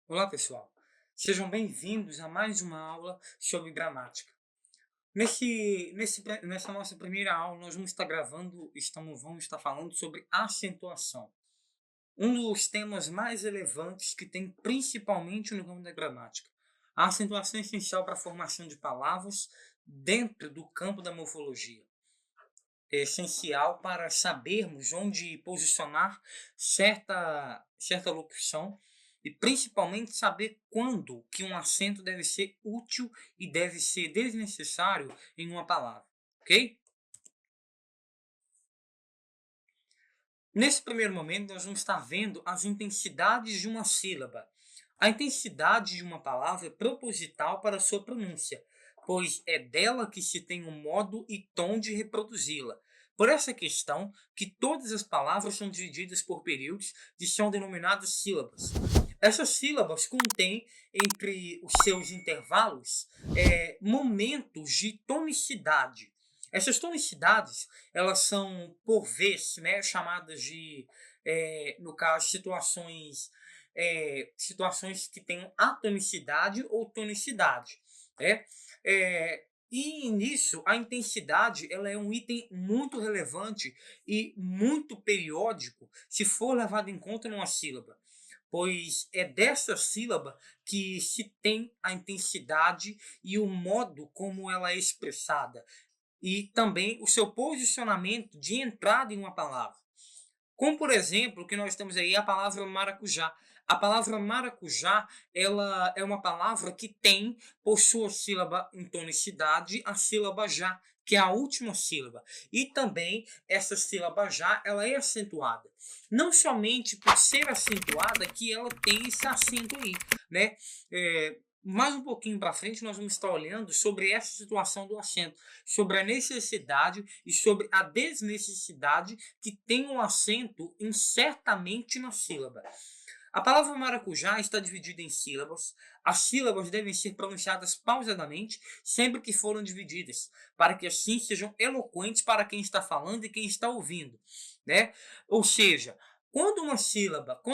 Olá, pessoal. Sejam bem-vindos a mais uma aula sobre gramática. Nessa nossa primeira aula, nós vamos estar vamos estar falando sobre acentuação. Um dos temas mais relevantes que tem principalmente no ramo da gramática. A acentuação é essencial para a formação de palavras dentro do campo da morfologia. É essencial para sabermos onde posicionar certa locução e principalmente saber quando que um acento deve ser útil e deve ser desnecessário em uma palavra, ok? Nesse primeiro momento, nós vamos estar vendo as intensidades de uma sílaba. A intensidade de uma palavra é proposital para sua pronúncia, pois é dela que se tem o modo e tom de reproduzi-la. Por essa questão, que todas as palavras são divididas por períodos e são denominadas sílabas. Essas sílabas contêm, entre os seus intervalos, momentos de tonicidade. Essas tonicidades elas são, por vez, né, chamadas de, no caso, situações que têm atonicidade ou tonicidade. Né? E nisso, a intensidade ela é um item muito relevante e muito periódico se for levado em conta numa sílaba, pois é dessa sílaba que se tem a intensidade e o modo como ela é expressada e também o seu posicionamento de entrada em uma palavra. Como, por exemplo, o que nós temos aí a palavra maracujá. A palavra maracujá, ela é uma palavra que tem, por sua sílaba em tonicidade, a sílaba já, que é a última sílaba. E também, essa sílaba já, ela é acentuada. Não somente por ser acentuada que ela tem esse acento aí, né? Mais um pouquinho para frente, nós vamos estar olhando sobre essa situação do acento, sobre a necessidade e sobre a desnecessidade que tem um acento incertamente na sílaba. A palavra maracujá está dividida em sílabas. As sílabas devem ser pronunciadas pausadamente sempre que foram divididas, para que assim sejam eloquentes para quem está falando e quem está ouvindo, né? Ou seja, quando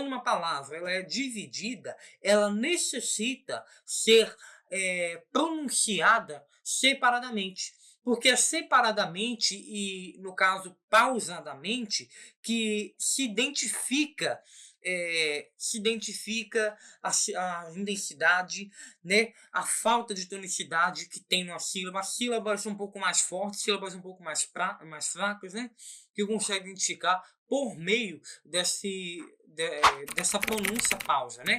uma palavra ela é dividida, ela necessita ser pronunciada separadamente. Porque é separadamente e, no caso, pausadamente, que se identifica a intensidade, né, a falta de tonicidade que tem na sílaba, as sílabas um pouco mais fortes, sílabas um pouco mais fracas, né, que eu consigo identificar por meio dessa pronúncia pausa, né?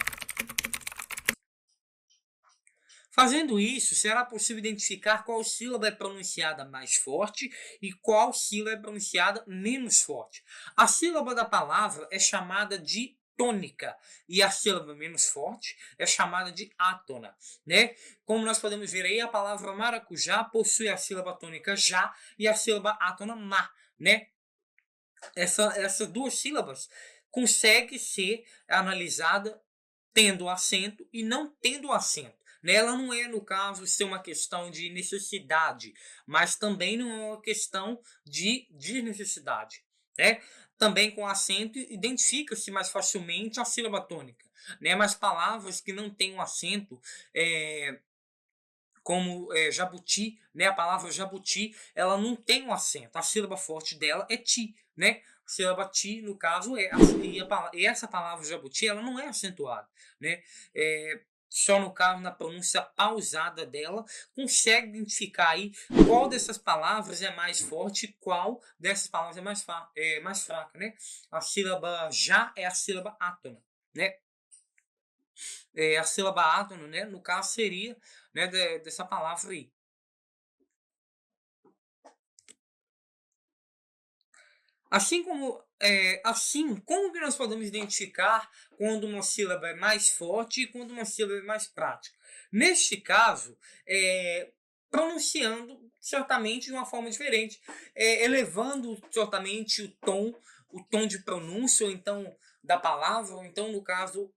Fazendo isso, será possível identificar qual sílaba é pronunciada mais forte e qual sílaba é pronunciada menos forte. A sílaba da palavra é chamada de tônica e a sílaba menos forte é chamada de átona, né? Como nós podemos ver aí, a palavra maracujá possui a sílaba tônica já e a sílaba átona ma, né? Essas duas sílabas consegue ser analisada tendo acento e não tendo acento. Né? Ela não é, no caso, ser uma questão de necessidade, mas também não é uma questão de desnecessidade. Né? Também com acento identifica-se mais facilmente a sílaba tônica. Né? Mas palavras que não têm um acento, como jabuti, né? A palavra jabuti, ela não tem um acento. A sílaba forte dela é ti, né? A sílaba ti, no caso, e essa palavra jabuti, ela não é acentuada, né? Só no caso, na pronúncia pausada dela, consegue identificar aí qual dessas palavras é mais forte e qual dessas palavras é mais fraca, né? A sílaba já é a sílaba átona, né? A sílaba átono, né, no caso seria, né, dessa palavra aí. Como que nós podemos identificar quando uma sílaba é mais forte e quando uma sílaba é mais prática? Neste caso, pronunciando certamente de uma forma diferente, elevando certamente o tom de pronúncia, ou então da palavra, ou então no caso,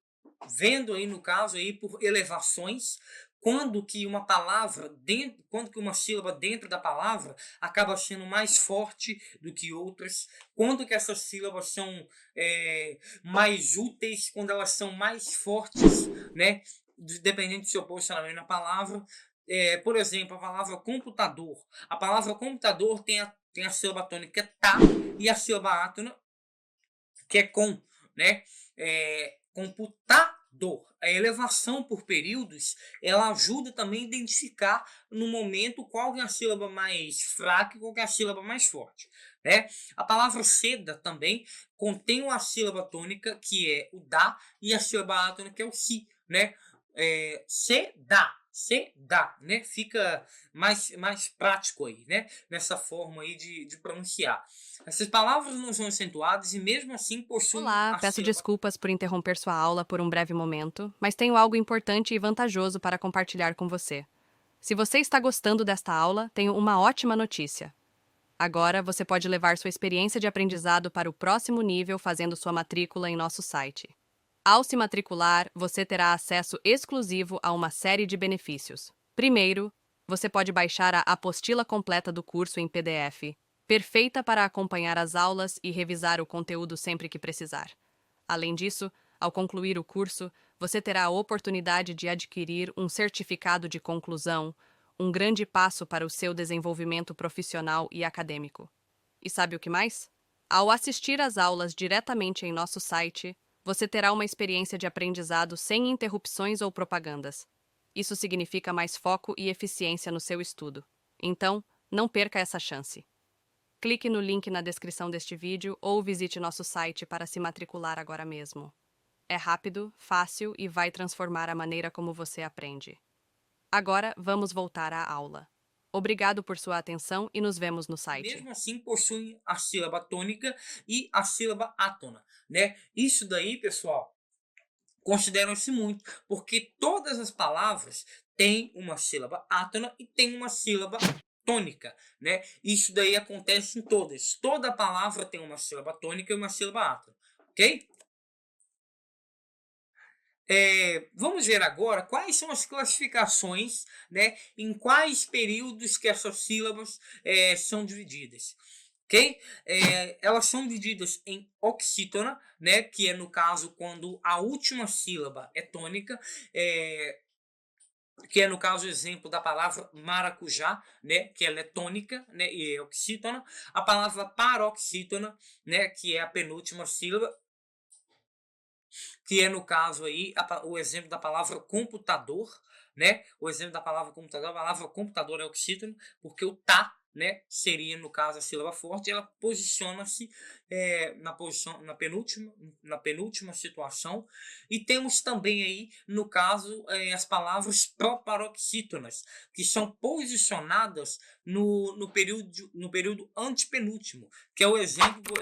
vendo aí no caso aí por elevações, quando que uma sílaba dentro da palavra acaba sendo mais forte do que outras, quando que essas sílabas são mais úteis, quando elas são mais fortes, né? Dependendo do seu posicionamento na palavra. Por exemplo, a palavra computador. A palavra computador tem a sílaba tônica tá e a sílaba átona, que é com, né? Computador. A elevação por períodos, ela ajuda também a identificar no momento qual é a sílaba mais fraca e qual é a sílaba mais forte, né? A palavra seda também contém uma sílaba tônica, que é o da, e a sílaba átona, que é o si, né? Seda, né? Fica mais prático aí, né? Nessa forma aí de pronunciar. Essas palavras não são acentuadas e mesmo assim possuem Olá, a peço sílaba. desculpas por interromper sua aula por um breve momento, mas tenho algo importante e vantajoso para compartilhar com você. Se você está gostando desta aula, tenho uma ótima notícia. Agora você pode levar sua experiência de aprendizado para o próximo nível fazendo sua matrícula em nosso site. Ao se matricular, você terá acesso exclusivo a uma série de benefícios. Primeiro, você pode baixar a apostila completa do curso em PDF, perfeita para acompanhar as aulas e revisar o conteúdo sempre que precisar. Além disso, ao concluir o curso, você terá a oportunidade de adquirir um certificado de conclusão, um grande passo para o seu desenvolvimento profissional e acadêmico. E sabe o que mais? Ao assistir às aulas diretamente em nosso site, você terá uma experiência de aprendizado sem interrupções ou propagandas. Isso significa mais foco e eficiência no seu estudo. Então, não perca essa chance. Clique no link na descrição deste vídeo ou visite nosso site para se matricular agora mesmo. É rápido, fácil e vai transformar a maneira como você aprende. Agora, vamos voltar à aula. Obrigado por sua atenção e nos vemos no site. Mesmo assim possuem a sílaba tônica e a sílaba átona, né? Isso daí, pessoal, consideram-se muito, porque todas as palavras têm uma sílaba átona e têm uma sílaba tônica, né? Isso daí acontece em todas. Toda palavra tem uma sílaba tônica e uma sílaba átona, ok? Vamos ver agora quais são as classificações, né, em quais períodos que essas sílabas são divididas. Ok? Elas são divididas em oxítona, né, que é no caso quando a última sílaba é tônica, que é no caso o exemplo da palavra maracujá, né, que ela é tônica, né, e é oxítona. A palavra paroxítona, né, que é a penúltima sílaba, que é no caso aí o exemplo da palavra computador, né? O exemplo da palavra computador, a palavra computador é oxítona, porque o tá, né, seria no caso a sílaba forte, ela posiciona-se na penúltima situação. E temos também aí no caso as palavras proparoxítonas, que são posicionadas no período antepenúltimo, que é o exemplo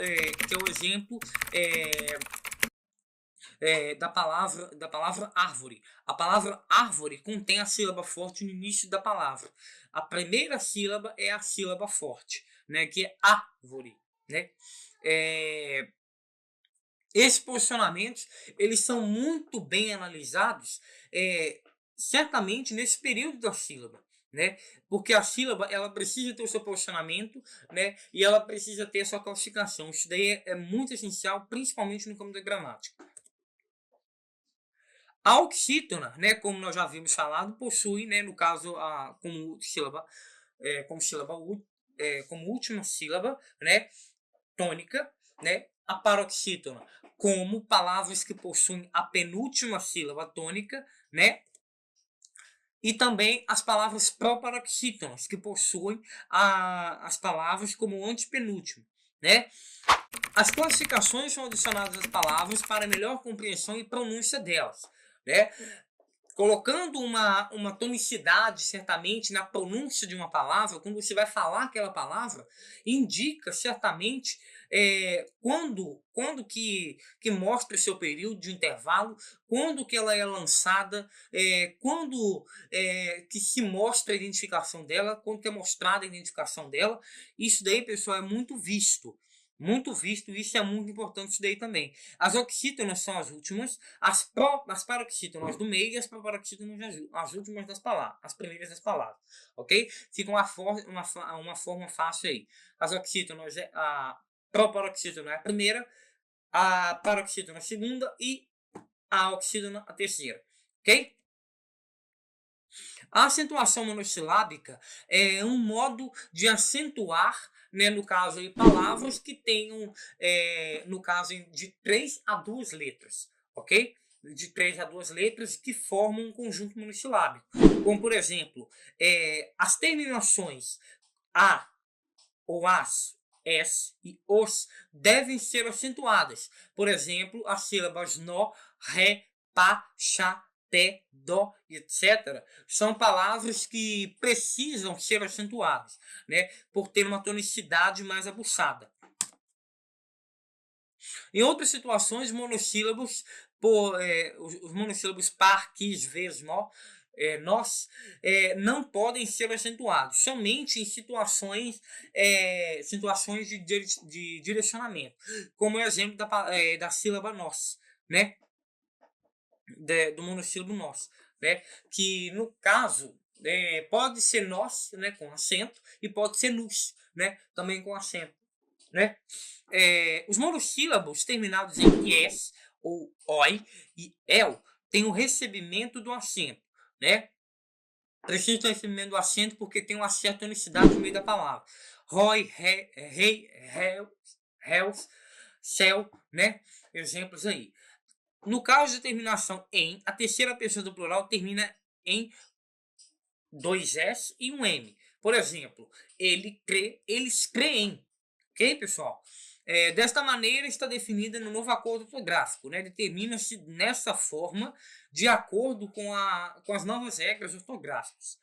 da palavra árvore. A palavra árvore contém a sílaba forte no início da palavra. A primeira sílaba é a sílaba forte, né, que é árvore, né? É, esses posicionamentos eles são muito bem analisados, certamente nesse período da sílaba, né? Porque a sílaba ela precisa ter o seu posicionamento, né? E ela precisa ter a sua classificação. Isso daí é muito essencial, principalmente no campo da gramática. A oxítona, né, como nós já havíamos falado, possui, né, no caso, como última sílaba, né, tônica, né, a paroxítona, como palavras que possuem a penúltima sílaba tônica, né, e também as palavras proparoxítonas, que possuem as palavras como antepenúltimo, né. As classificações são adicionadas às palavras para melhor compreensão e pronúncia delas, né? Colocando uma tonicidade, certamente, na pronúncia de uma palavra, quando você vai falar aquela palavra, indica certamente quando que mostra o seu período de intervalo, quando que ela é lançada, quando que se mostra a identificação dela, quando que é mostrada a identificação dela. Isso daí, pessoal, é muito visto. Muito visto, isso é muito importante isso daí também. As oxítonas são as últimas, as paroxítonas do meio e as proparoxítonas as últimas das palavras, as primeiras das palavras, ok? Fica uma forma fácil aí. As oxítonas, a proparoxítona é a primeira, a paroxítona a segunda e a oxítona a terceira, ok? A acentuação monossilábica é um modo de acentuar, né, no caso aí, palavras que tenham, no caso de 3 a 2 letras, ok? De 3 a 2 letras que formam um conjunto monossilábico. Como, por exemplo, as terminações a ou as, s e os devem ser acentuadas. Por exemplo, as sílabas nó, ré, pá, chá, té, dó, etc. São palavras que precisam ser acentuadas, né, por ter uma tonicidade mais aguçada. Em outras situações, monossílabos, os monossílabos par, quis, vez, nó, nós, não podem ser acentuados, somente em situações de direcionamento, como o exemplo da sílaba nós, né? Do monossílabo nós, né? Que no caso pode ser nós, né, com acento, e pode ser nus, né, também com acento, né? Os monossílabos terminados em es ou oi e el têm o recebimento do acento, né? Precisa do recebimento do acento porque tem uma certa tonicidade no meio da palavra. Roi, rei, réus, céu, né? Exemplos aí. No caso de terminação em, a terceira pessoa do plural termina em 2 S e um M. Por exemplo, ele crê, eles creem. Ok, pessoal? Desta maneira está definida no novo acordo ortográfico, né? Determina-se nessa forma de acordo com as novas regras ortográficas.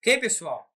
Ok, pessoal?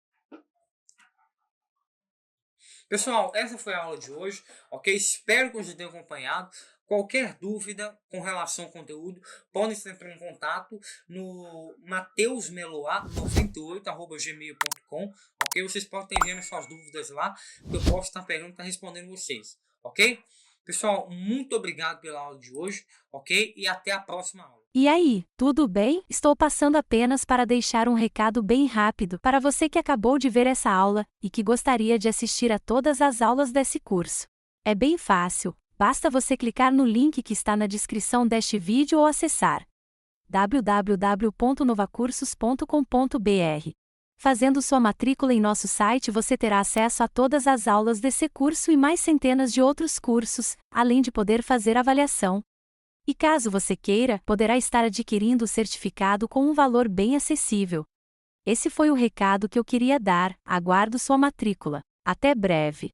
Pessoal, essa foi a aula de hoje, ok? Espero que vocês tenham acompanhado. Qualquer dúvida com relação ao conteúdo, podem entrar em contato no mateusmeloa98@gmail.com, ok? Vocês podem estar enviando suas dúvidas lá, que eu posso estar pegando e estar respondendo vocês, ok? Pessoal, muito obrigado pela aula de hoje, ok? E até a próxima aula. E aí, tudo bem? Estou passando apenas para deixar um recado bem rápido para você que acabou de ver essa aula e que gostaria de assistir a todas as aulas desse curso. É bem fácil, basta você clicar no link que está na descrição deste vídeo ou acessar www.novacursos.com.br. Fazendo sua matrícula em nosso site, você terá acesso a todas as aulas desse curso e mais centenas de outros cursos, além de poder fazer avaliação. E caso você queira, poderá estar adquirindo o certificado com um valor bem acessível. Esse foi o recado que eu queria dar, aguardo sua matrícula. Até breve!